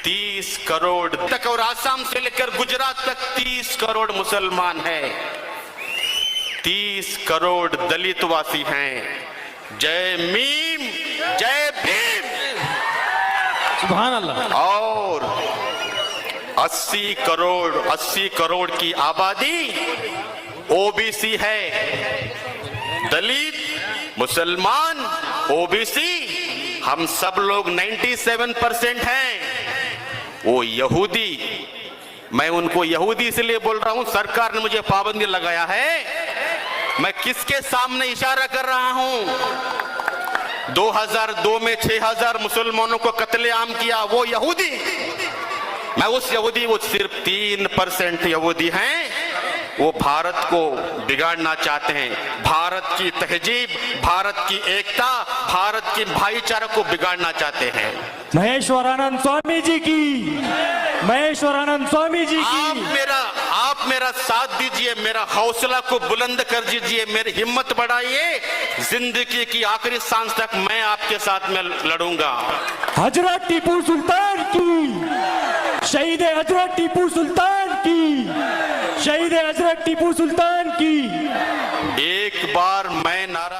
30 करोड़ तक और आसाम से लेकर गुजरात तक 30 करोड़ मुसलमान हैं, 30 करोड़ दलितवासी हैं। जय मीम, जय भीम। सुभान अल्लाह। और 80 करोड़ की आबादी ओबीसी है। दलित, मुसलमान, ओबीसी, हम सब लोग 97% हैं। वो यहूदी, मैं उनको यहूदी इसलिए बोल रहा हूं, सरकार ने मुझे पाबंदी लगाया है। मैं किसके सामने इशारा कर रहा हूं? 2002 में 6000 मुसलमानों को कत्लेआम किया वो यहूदी। मैं उस यहूदी, वो सिर्फ 3% यहूदी हैं, वो भारत को बिगाड़ना चाहते हैं। भारत की तहजीब, भारत की एकता, भारत की भाईचारा को बिगाड़ना चाहते हैं। महेश्वरानंद स्वामी जी की, महेश्वरानंद स्वामी जी की। आप मेरा साथ दीजिए, मेरा हौसला को बुलंद कर दीजिए, मेरी हिम्मत बढ़ाइए। जिंदगी की आखिरी सांस तक मैं आपके साथ में लड़ूंगा। हजरत टीपू सुल्तान की, शहीद हजरत टीपू सुल्तान की, शहीद हजरत टीपू सुल्तान की। एक बार मैं नारा